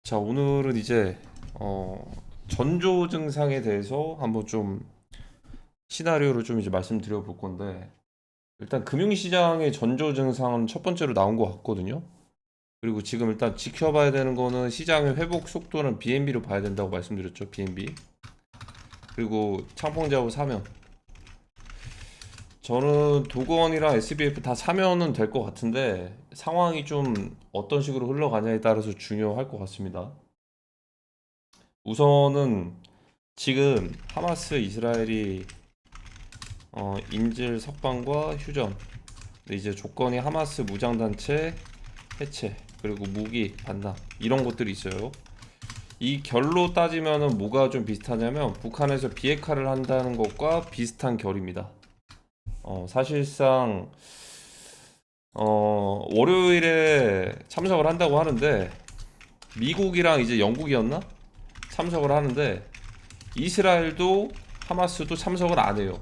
자, 오늘은 이제 전조 증상에 대해서 한번 좀 시나리오를 좀 이제 말씀드려 볼 건데, 일단 금융시장의 전조 증상은 첫 번째로 나온 것 같거든요. 그리고 지금 일단 지켜봐야 되는 거는 시장의 회복 속도는 BNB로 봐야 된다고 말씀드렸죠. BNB. 그리고 창펑제하고 사면. 저는 도건이랑 SBF 다 사면은 될 것 같은데 상황이 좀 어떤 식으로 흘러가냐에 따라서 중요할 것 같습니다. 우선은 지금 하마스 이스라엘이 인질 석방과 휴전, 근데 이제 조건이 하마스 무장단체 해체, 그리고 무기 반납, 이런 것들이 있어요. 이 결로 따지면은 뭐가 좀 비슷하냐면 북한에서 비핵화를 한다는 것과 비슷한 결입니다. 사실상 월요일에 참석을 한다고 하는데, 미국이랑 이제 영국이었나 참석을 하는데, 이스라엘도 하마스도 참석을 안 해요.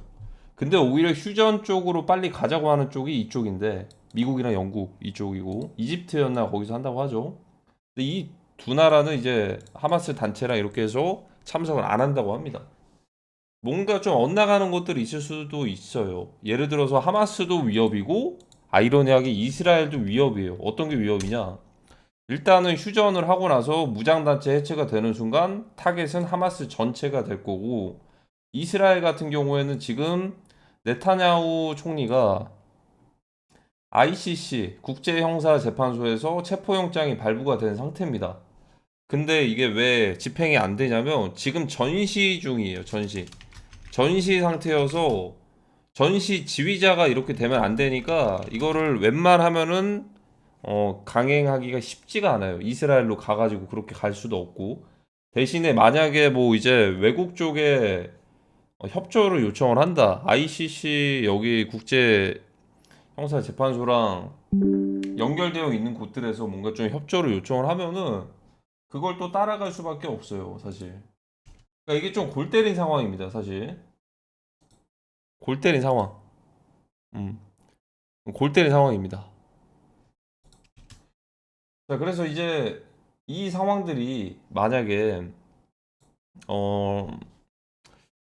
근데 오히려 휴전 쪽으로 빨리 가자고 하는 쪽이 이쪽인데, 미국이랑 영국 이쪽이고 이집트였나 거기서 한다고 하죠. 근데 이 두 나라는 이제 하마스 단체랑 이렇게 해서 참석을 안 한다고 합니다. 뭔가 좀 엇나가는 것들이 있을 수도 있어요. 예를 들어서 하마스도 위협이고 아이러니하게 이스라엘도 위협이에요. 어떤 게 위협이냐? 일단은 휴전을 하고 나서 무장단체 해체가 되는 순간 타겟은 하마스 전체가 될 거고, 이스라엘 같은 경우에는 지금 네타냐후 총리가 ICC 국제형사재판소에서 체포영장이 발부가 된 상태입니다. 근데 이게 왜 집행이 안 되냐면 지금 전시 중이에요. 전시 상태여서 전시 지휘자가 이렇게 되면 안 되니까 이거를 웬만하면은 강행하기가 쉽지가 않아요. 이스라엘로 가가지고 그렇게 갈 수도 없고, 대신에 만약에 뭐 이제 외국 쪽에 협조를 요청을 한다. ICC 여기 국제 형사재판소랑 연결되어 있는 곳들에서 뭔가 좀 협조를 요청을 하면은 그걸 또 따라갈 수밖에 없어요, 사실. 그러니까 이게 좀 골 때린 상황입니다, 사실. 골 때린 상황. 음, 골 때린 상황입니다. 자, 그래서 이제 이 상황들이 만약에 어,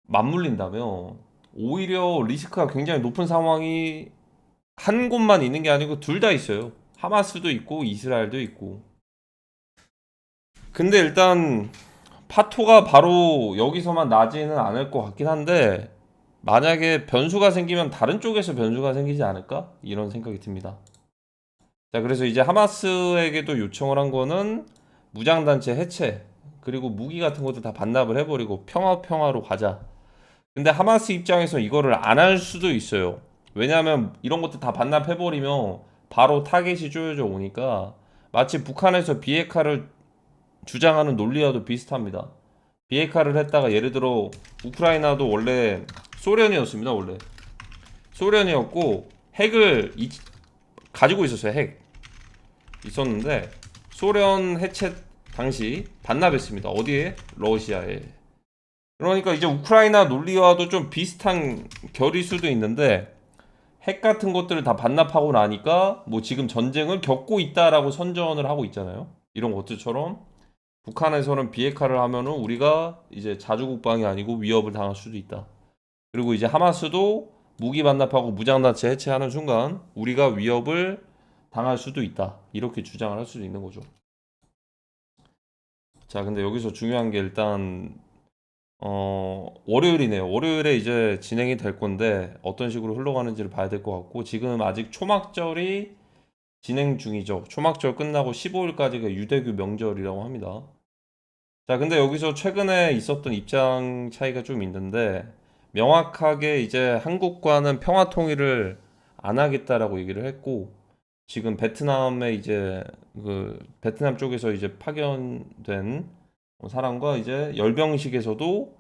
맞물린다면 오히려 리스크가 굉장히 높은 상황이 한 곳만 있는 게 아니고 둘 다 있어요. 하마스도 있고 이스라엘도 있고. 근데 일단 파토가 바로 여기서만 나지는 않을 것 같긴 한데, 만약에 변수가 생기면 다른 쪽에서 변수가 생기지 않을까? 이런 생각이 듭니다. 자, 그래서 이제 하마스에게도 요청을 한 거는 무장단체 해체, 그리고 무기 같은 것도 다 반납을 해버리고 평화로 가자. 근데 하마스 입장에서 이거를 안 할 수도 있어요. 왜냐하면 이런 것들 다 반납해버리면 바로 타겟이 쪼여져 오니까, 마치 북한에서 비핵화를 주장하는 논리와도 비슷합니다. 비핵화를 했다가 예를 들어 우크라이나도 원래 소련이었습니다. 원래 소련이었고 핵을 가지고 있었어요. 핵 있었는데 소련 해체 당시 반납했습니다. 어디에? 러시아에. 그러니까 이제 우크라이나 논리와도 좀 비슷한 결일 수도 있는데, 핵 같은 것들을 다 반납하고 나니까 뭐 지금 전쟁을 겪고 있다라고 선전을 하고 있잖아요. 이런 것들처럼 북한에서는 비핵화를 하면은 우리가 이제 자주국방이 아니고 위협을 당할 수도 있다. 그리고 이제 하마스도 무기 반납하고 무장단체 해체하는 순간 우리가 위협을 당할 수도 있다. 이렇게 주장을 할 수도 있는 거죠. 자, 근데 여기서 중요한 게 일단 월요일이네요. 월요일에 이제 진행이 될 건데 어떤 식으로 흘러가는지를 봐야 될 것 같고, 지금 아직 초막절이 진행 중이죠. 초막절 끝나고 15일까지가 유대교 명절이라고 합니다. 자, 근데 여기서 최근에 있었던 입장 차이가 좀 있는데, 명확하게 이제 한국과는 평화 통일을 안 하겠다라고 얘기를 했고, 지금 베트남에 이제 그 베트남 쪽에서 이제 파견된 사람과 이제 열병식에서도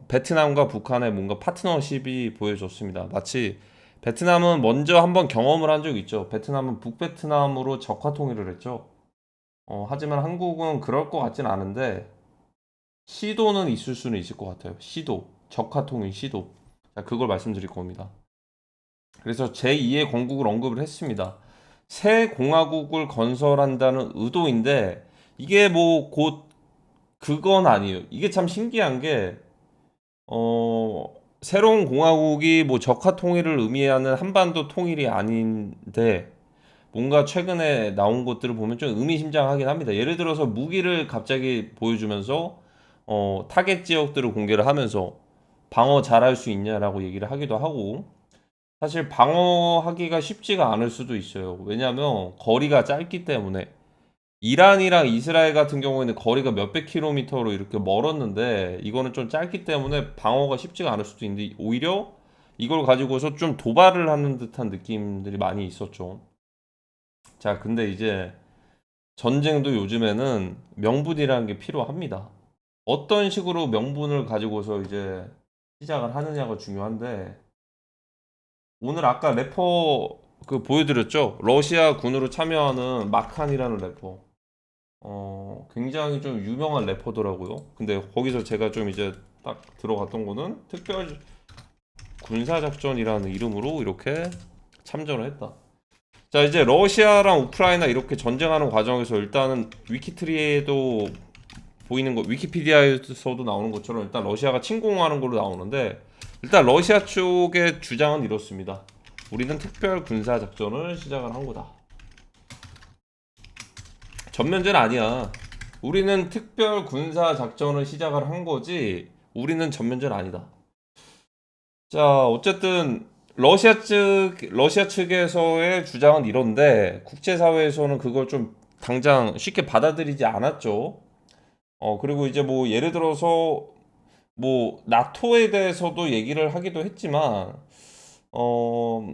베트남과 북한의 뭔가 파트너십이 보여졌습니다. 마치 베트남은 먼저 한번 경험을 한 적이 있죠. 베트남은 북베트남으로 적화 통일을 했죠. 하지만 한국은 그럴 것 같진 않은데 시도는 있을 수는 있을 것 같아요. 시도, 적화통일 시도. 자, 그걸 말씀드릴 겁니다. 그래서 제2의 건국을 언급을 했습니다. 새 공화국을 건설한다는 의도인데, 이게 뭐 곧 그건 아니에요. 이게 참 신기한 게 새로운 공화국이 뭐 적화 통일을 의미하는 한반도 통일이 아닌데 뭔가 최근에 나온 것들을 보면 좀 의미심장하긴 합니다. 예를 들어서 무기를 갑자기 보여주면서 타겟 지역들을 공개를 하면서 방어 잘할 수 있냐라고 얘기를 하기도 하고 사실 방어하기가 쉽지가 않을 수도 있어요. 왜냐하면 거리가 짧기 때문에 이란이랑 이스라엘 같은 경우에는 거리가 몇백 킬로미터로 이렇게 멀었는데 이거는 좀 짧기 때문에 방어가 쉽지가 않을 수도 있는데 오히려 이걸 가지고서 좀 도발을 하는 듯한 느낌들이 많이 있었죠. 자, 근데 이제 전쟁도 요즘에는 명분이라는 게 필요합니다. 어떤 식으로 명분을 가지고서 이제 시작을 하느냐가 중요한데 오늘 아까 래퍼 그 보여드렸죠? 러시아 군으로 참여하는 마칸이라는 래퍼. 굉장히 좀 유명한 래퍼더라고요. 근데 거기서 제가 좀 이제 딱 들어갔던 거는 특별 군사작전이라는 이름으로 이렇게 참전을 했다. 자, 이제 러시아랑 우크라이나 이렇게 전쟁하는 과정에서 일단은 위키트리에도 보이는 거, 위키피디아에서도 나오는 것처럼 일단 러시아가 침공하는 걸로 나오는데 일단 러시아 쪽의 주장은 이렇습니다. 우리는 특별 군사 작전을 시작을 한 거다. 전면전 아니야. 우리는 특별 군사 작전을 시작을 한 거지. 우리는 전면전 아니다. 자, 어쨌든 러시아 측에서의 주장은 이런데 국제사회에서는 그걸 좀 당장 쉽게 받아들이지 않았죠. 그리고 이제 뭐 예를 들어서 뭐 나토에 대해서도 얘기를 하기도 했지만 어,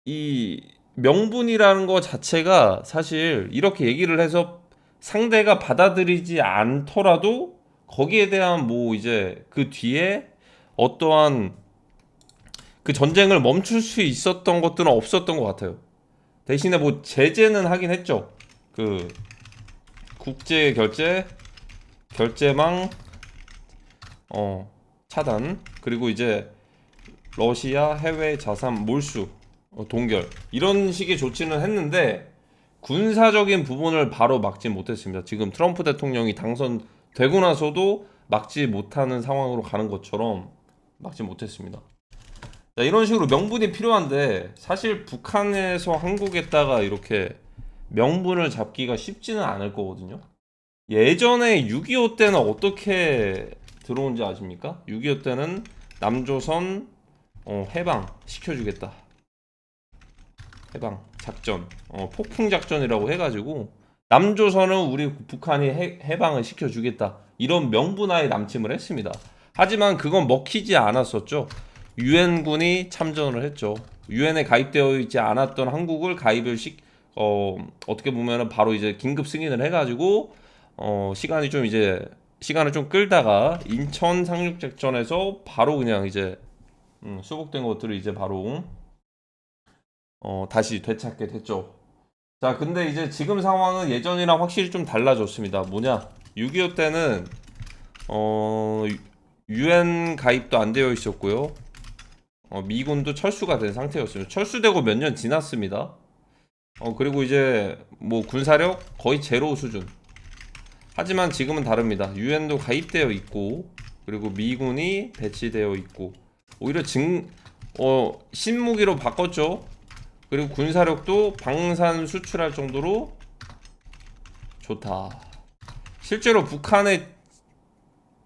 이 명분이라는 거 자체가 사실 이렇게 얘기를 해서 상대가 받아들이지 않더라도 거기에 대한 뭐 이제 그 뒤에 어떠한 그 전쟁을 멈출 수 있었던 것들은 없었던 것 같아요. 대신에 뭐 제재는 하긴 했죠. 그 국제 결제망 차단 그리고 이제 러시아 해외 자산 몰수 동결 이런 식의 조치는 했는데 군사적인 부분을 바로 막지 못했습니다. 지금 트럼프 대통령이 당선되고 나서도 막지 못하는 상황으로 가는 것처럼 막지 못했습니다. 자, 이런 식으로 명분이 필요한데 사실 북한에서 한국에다가 이렇게 명분을 잡기가 쉽지는 않을 거거든요. 예전에 6.25 때는 어떻게 들어온지 아십니까? 6.25 때는 남조선 해방 시켜주겠다. 해방 작전, 폭풍 작전이라고 해가지고 남조선은 우리 북한이 해방을 시켜주겠다. 이런 명분하에 남침을 했습니다. 하지만 그건 먹히지 않았었죠. 유엔군이 참전을 했죠. 유엔에 가입되어 있지 않았던 한국을 어떻게 보면은 바로 이제 긴급 승인을 해가지고 시간이 좀 이제 시간을 좀 끌다가 인천 상륙작전에서 바로 그냥 이제 수복된 것들을 이제 바로 다시 되찾게 됐죠. 자, 근데 이제 지금 상황은 예전이랑 확실히 좀 달라졌습니다. 뭐냐? 6.25 때는 어, 유엔 가입도 안 되어 있었고요. 미군도 철수가 된 상태였습니다. 철수되고 몇 년 지났습니다. 그리고 이제 뭐 군사력 거의 제로 수준. 하지만 지금은 다릅니다. 유엔도 가입되어 있고, 그리고 미군이 배치되어 있고, 오히려 신무기로 바꿨죠. 그리고 군사력도 방산 수출할 정도로 좋다. 실제로 북한의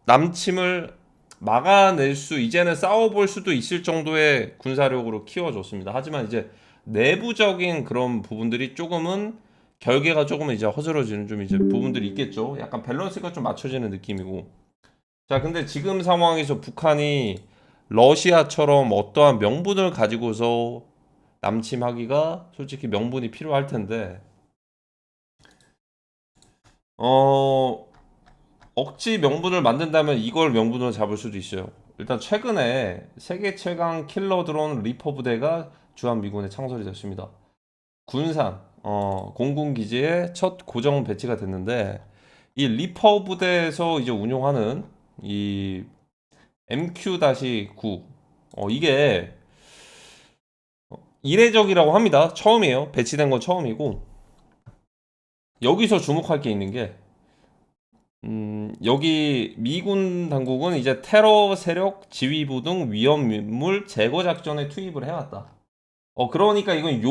남침을 막아낼 수, 이제는 싸워볼 수도 있을 정도의 군사력으로 키워줬습니다. 하지만 이제 내부적인 그런 부분들이 조금은 결계가 조금은 이제 허술어지는 좀 이제 부분들이 있겠죠. 약간 밸런스가 좀 맞춰지는 느낌이고. 자, 근데 지금 상황에서 북한이 러시아처럼 어떠한 명분을 가지고서 남침하기가 솔직히 명분이 필요할 텐데, 어, 억지 명분을 만든다면 이걸 명분으로 잡을 수도 있어요. 일단 최근에 세계 최강 킬러 드론 리퍼 부대가 주한미군에 창설이 됐습니다. 군산 공군 기지에 첫 고정 배치가 됐는데 이 리퍼 부대에서 이제 운용하는 이 MQ-9 이게 이례적이라고 합니다. 처음이에요. 배치된 건 처음이고 여기서 주목할 게 있는 게 여기 미군 당국은 이제 테러 세력 지휘부 등 위험 인물 제거 작전에 투입을 해왔다. 그러니까 이건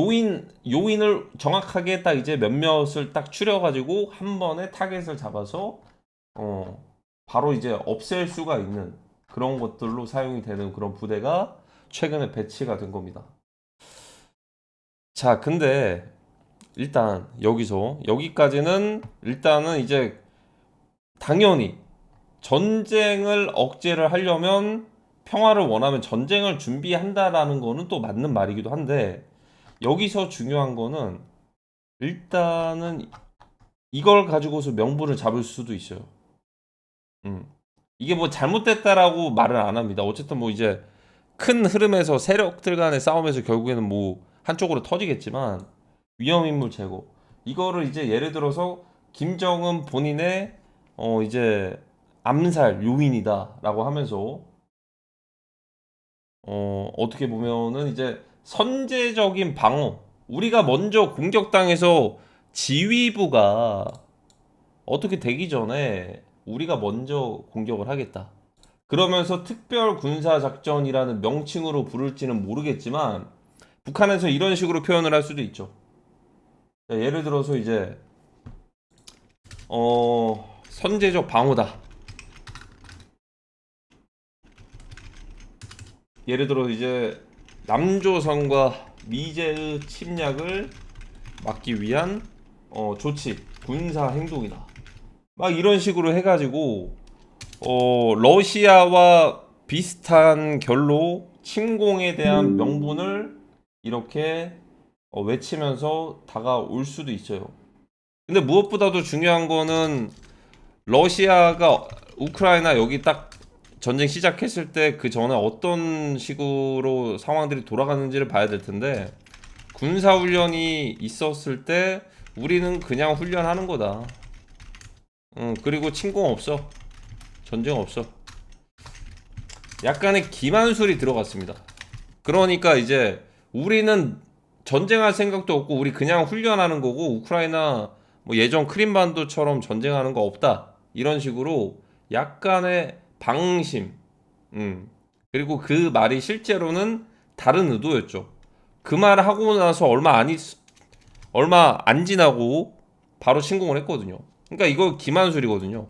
요인을 정확하게 딱 이제 몇몇을 딱 추려가지고 한 번에 타겟을 잡아서, 어, 바로 이제 없앨 수가 있는 그런 것들로 사용이 되는 그런 부대가 최근에 배치가 된 겁니다. 자, 근데 일단 여기까지는 일단은 이제 당연히 전쟁을 억제를 하려면 평화를 원하면 전쟁을 준비한다라는 거는 또 맞는 말이기도 한데 여기서 중요한 거는 일단은 이걸 가지고서 명분을 잡을 수도 있어요. 음. 이게 뭐 잘못됐다라고 말을 안 합니다. 어쨌든 뭐 이제 큰 흐름에서 세력들 간의 싸움에서 결국에는 뭐 한쪽으로 터지겠지만 위험인물 제거 이거를 이제 예를 들어서 김정은 본인의 이제 암살 요인이다라고 하면서 어떻게 보면은 이제 선제적인 방어 우리가 먼저 공격당해서 지휘부가 어떻게 되기 전에 우리가 먼저 공격을 하겠다. 그러면서 특별 군사 작전이라는 명칭으로 부를지는 모르겠지만 북한에서 이런 식으로 표현을 할 수도 있죠. 자, 예를 들어서 이제 선제적 방어다. 예를 들어 이제 남조선과 미제의 침략을 막기 위한 조치, 군사 행동이다. 막 이런 식으로 해가지고 러시아와 비슷한 결로 침공에 대한 명분을 이렇게 외치면서 다가올 수도 있어요. 근데 무엇보다도 중요한 거는 러시아가 우크라이나 여기 딱 전쟁 시작했을 때 그 전에 어떤 식으로 상황들이 돌아가는지를 봐야 될 텐데 군사훈련이 있었을 때 우리는 그냥 훈련하는 거다. 그리고 침공 없어. 전쟁 없어. 약간의 기만술이 들어갔습니다. 그러니까 이제 우리는 전쟁할 생각도 없고 우리 그냥 훈련하는 거고 우크라이나 뭐 예전 크림반도처럼 전쟁하는 거 없다. 이런 식으로 약간의 방심. 그리고 그 말이 실제로는 다른 의도였죠. 그 말을 하고 나서 얼마 안 지나고 바로 침공을 했거든요. 그러니까 이거 기만술이거든요.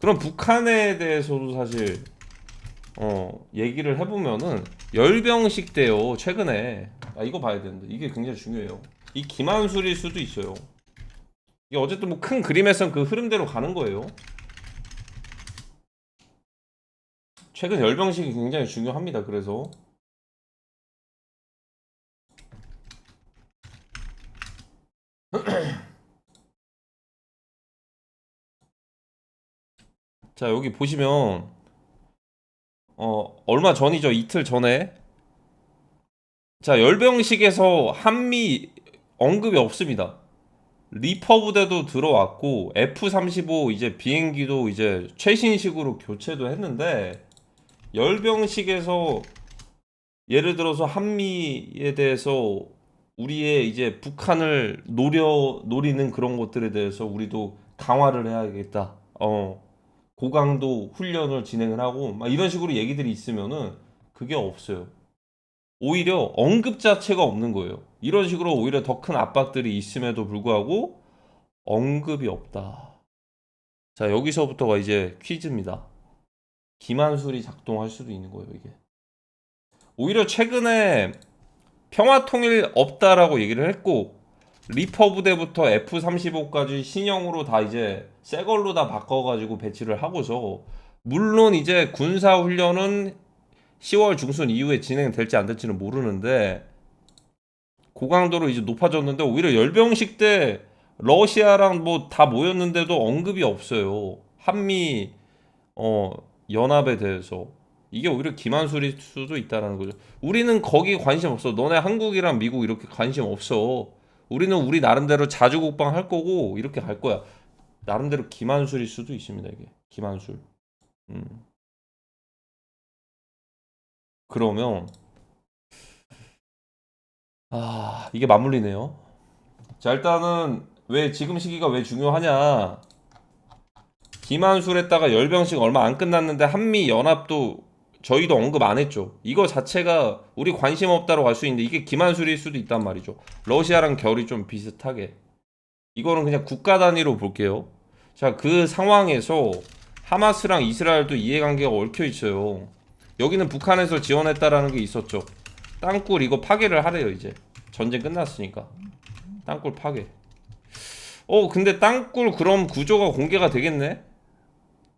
그럼 북한에 대해서도 사실 얘기를 해보면은 열병식 때요 최근에 이거 봐야 되는데 이게 굉장히 중요해요. 이 기만술일 수도 있어요. 이게 어쨌든 뭐 큰 그림에선 그 흐름대로 가는 거예요. 최근 열병식이 굉장히 중요합니다. 그래서 자 여기 보시면 얼마 전이죠 이틀 전에 자 열병식에서 한미 언급이 없습니다. 리퍼 부대도 들어왔고 F-35 이제 비행기도 이제 최신식으로 교체도 했는데 열병식에서 예를 들어서 한미에 대해서 우리의 이제 북한을 노리는 그런 것들에 대해서 우리도 강화를 해야겠다. 고강도 훈련을 진행을 하고 막 이런 식으로 얘기들이 있으면은 그게 없어요. 오히려 언급 자체가 없는 거예요. 이런 식으로 오히려 더 큰 압박들이 있음에도 불구하고 언급이 없다. 자, 여기서부터가 이제 퀴즈입니다. 기만술이 작동할 수도 있는 거예요, 이게. 오히려 최근에 평화 통일 없다라고 얘기를 했고 리퍼 부대부터 F-35까지 신형으로 다 이제 새 걸로 다 바꿔가지고 배치를 하고서 물론 이제 군사 훈련은 10월 중순 이후에 진행될지 안 될지는 모르는데 고강도로 이제 높아졌는데 오히려 열병식 때 러시아랑 뭐 다 모였는데도 언급이 없어요. 한미 어 연합에 대해서 이게 오히려 기만술일 수도 있다라는 거죠. 우리는 거기 관심 없어. 너네 한국이랑 미국 이렇게 관심 없어. 우리는 우리 나름대로 자주국방 할 거고 이렇게 갈 거야. 나름대로 기만술일 수도 있습니다. 이게 기만술. 음. 그러면 이게 맞물리네요. 자 일단은 왜 지금 시기가 왜 중요하냐? 김한술에다가 열병식 얼마 안 끝났는데 한미 연합도 저희도 언급 안 했죠. 이거 자체가 우리 관심 없다로 갈 수 있는데 이게 김한술일 수도 있단 말이죠. 러시아랑 결이 좀 비슷하게. 이거는 그냥 국가 단위로 볼게요. 자, 그 상황에서 하마스랑 이스라엘도 이해관계가 얽혀 있어요. 여기는 북한에서 지원했다라는 게 있었죠. 땅굴 이거 파괴를 하래요, 이제. 전쟁 끝났으니까. 땅굴 파괴. 근데 땅굴 그럼 구조가 공개가 되겠네?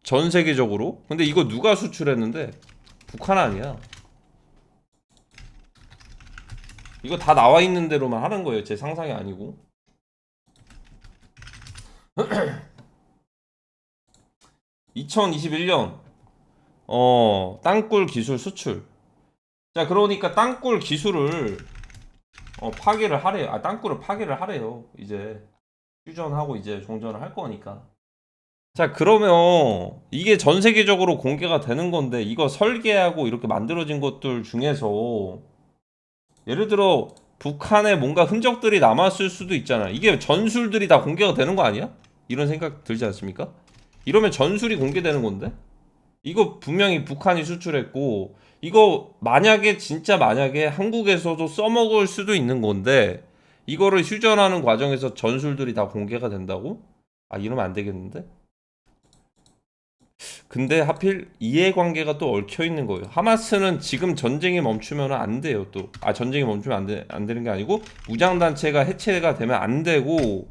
전 세계적으로? 근데 이거 누가 수출했는데? 북한 아니야. 이거 다 나와 있는 대로만 하는 거예요. 제 상상이 아니고. 2021년 땅굴 기술 수출. 자, 그러니까 땅굴 기술을 파괴를 하래요. 땅굴을 파괴를 하래요. 이제 휴전하고 이제 종전을 할 거니까. 자, 그러면 이게 전 세계적으로 공개가 되는 건데 이거 설계하고 이렇게 만들어진 것들 중에서 예를 들어 북한에 뭔가 흔적들이 남았을 수도 있잖아. 이게 전술들이 다 공개가 되는 거 아니야? 이런 생각 들지 않습니까? 이러면 전술이 공개되는 건데? 이거 분명히 북한이 수출했고 이거 만약에 진짜 만약에 한국에서도 써먹을 수도 있는 건데 이거를 휴전하는 과정에서 전술들이 다 공개가 된다고? 이러면 안 되겠는데? 근데 하필 이해관계가 또 얽혀 있는 거예요. 하마스는 지금 전쟁이 멈추면 안 돼요. 또 전쟁이 멈추면 안 되는 게 아니고 무장 단체가 해체가 되면 안 되고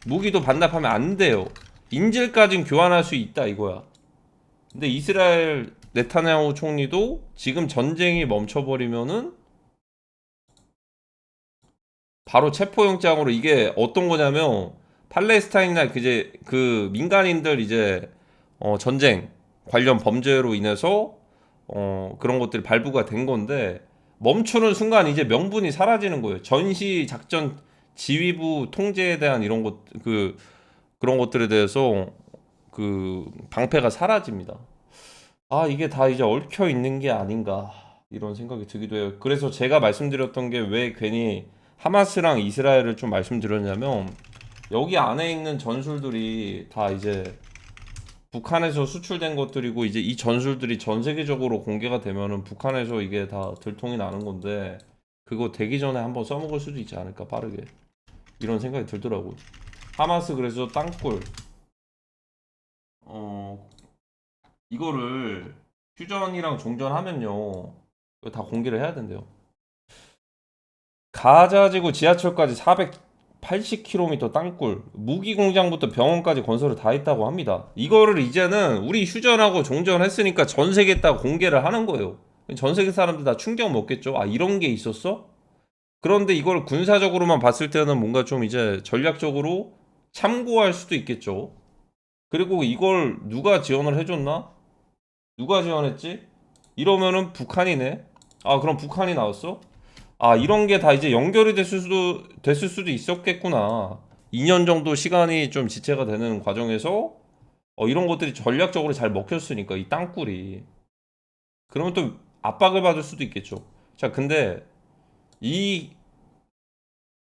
무기도 반납하면 안 돼요. 인질까진 교환할 수 있다 이거야. 근데 이스라엘 네타냐후 총리도 지금 전쟁이 멈춰버리면은 바로 체포영장으로 이게 어떤 거냐면 팔레스타인이나 이제 그 민간인들 이제 전쟁 관련 범죄로 인해서 그런 것들이 발부가 된 건데 멈추는 순간 이제 명분이 사라지는 거예요. 전시 작전 지휘부 통제에 대한 이런 그런 것들에 대해서 그 방패가 사라집니다. 이게 다 이제 얽혀 있는 게 아닌가 이런 생각이 들기도 해요. 그래서 제가 말씀드렸던 게 왜 괜히 하마스랑 이스라엘을 좀 말씀드렸냐면 여기 안에 있는 전술들이 다 이제 북한에서 수출된 것들이고 이제 이 전술들이 전 세계적으로 공개가 되면은 북한에서 이게 다 들통이 나는 건데 그거 되기 전에 한번 써먹을 수도 있지 않을까 빠르게 이런 생각이 들더라고요. 하마스 그래서 땅굴 이거를 휴전이랑 종전하면요 이거 다 공개를 해야 된대요. 가자지구 지하철까지 480km 땅굴, 무기 공장부터 병원까지 건설을 다 했다고 합니다. 이거를 이제는 우리 휴전하고 종전했으니까 전 세계에 다 공개를 하는 거예요. 전 세계 사람들 다 충격 먹겠죠. 이런 게 있었어? 그런데 이걸 군사적으로만 봤을 때는 뭔가 좀 이제 전략적으로 참고할 수도 있겠죠. 그리고 이걸 누가 지원을 해줬나? 누가 지원했지? 이러면은 북한이네. 그럼 북한이 나왔어? 이런 게 다 이제 연결이 됐을 수도 있었겠구나. 2년 정도 시간이 좀 지체가 되는 과정에서 이런 것들이 전략적으로 잘 먹혔으니까 이 땅굴이. 그러면 또 압박을 받을 수도 있겠죠. 자, 근데 이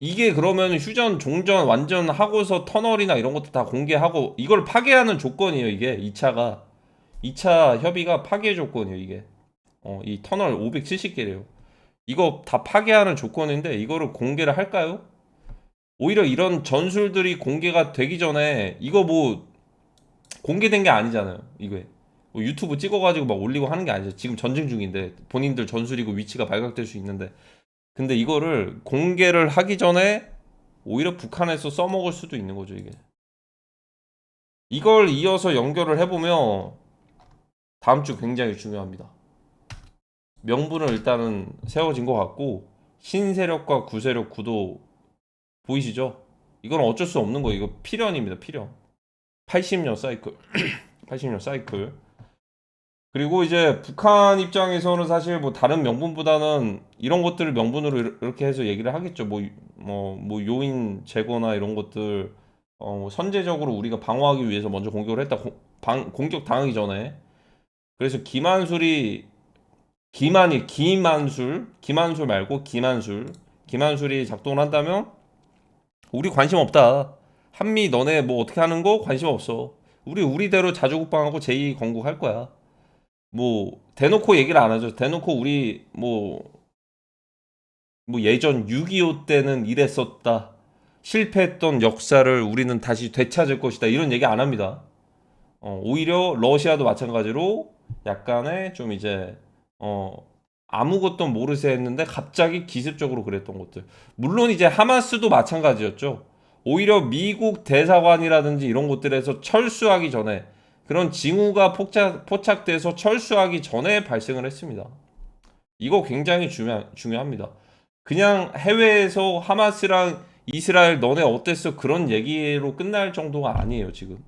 이게 그러면 휴전, 종전 완전 하고서 터널이나 이런 것도 다 공개하고 이걸 파괴하는 조건이에요, 이게 2차가. 2차 협의가 파괴 조건이에요, 이게. 이 터널 570개래요. 이거 다 파괴하는 조건인데 이거를 공개를 할까요? 오히려 이런 전술들이 공개가 되기 전에 이거 뭐 공개된 게 아니잖아요. 이게 뭐 유튜브 찍어가지고 막 올리고 하는 게 아니죠. 지금 전쟁 중인데 본인들 전술이고 위치가 발각될 수 있는데 근데 이거를 공개를 하기 전에 오히려 북한에서 써먹을 수도 있는 거죠, 이게. 이걸 이어서 연결을 해보면 다음 주 굉장히 중요합니다. 명분은 일단은 세워진 것 같고 신세력과 구세력 구도 보이시죠? 이건 어쩔 수 없는 거예요. 이거 필연입니다. 필연. 80년 사이클. 80년 사이클. 그리고 이제 북한 입장에서는 사실 뭐 다른 명분보다는 이런 것들을 명분으로 이렇게 해서 얘기를 하겠죠. 뭐 요인 제거나 이런 것들 선제적으로 우리가 방어하기 위해서 먼저 공격을 했다. 공격 당하기 전에. 그래서 김한술 말고 김한술이 작동을 한다면 우리 관심 없다. 한미 너네 뭐 어떻게 하는 거 관심 없어. 우리 우리대로 자주국방하고 제2건국 할 거야. 뭐 대놓고 얘기를 안 하죠. 대놓고 우리 뭐 예전 6.25 때는 이랬었다. 실패했던 역사를 우리는 다시 되찾을 것이다. 이런 얘기 안 합니다. 오히려 러시아도 마찬가지로 약간의 좀 이제 어, 아무것도 모르세 했는데 갑자기 기습적으로 그랬던 것들. 물론 이제 하마스도 마찬가지였죠. 오히려 미국 대사관이라든지 이런 곳들에서 철수하기 전에 그런 징후가 포착돼서 철수하기 전에 발생을 했습니다. 이거 굉장히 중요합니다. 그냥 해외에서 하마스랑 이스라엘 너네 어땠어? 그런 얘기로 끝날 정도가 아니에요, 지금.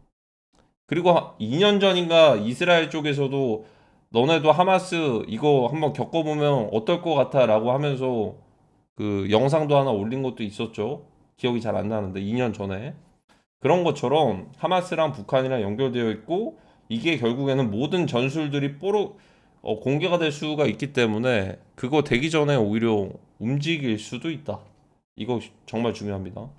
그리고 2년 전인가 이스라엘 쪽에서도 너네도 하마스 이거 한번 겪어보면 어떨 것 같아 라고 하면서 그 영상도 하나 올린 것도 있었죠. 기억이 잘 안 나는데 2년 전에. 그런 것처럼 하마스랑 북한이랑 연결되어 있고 이게 결국에는 모든 전술들이 공개가 될 수가 있기 때문에 그거 되기 전에 오히려 움직일 수도 있다. 이거 정말 중요합니다.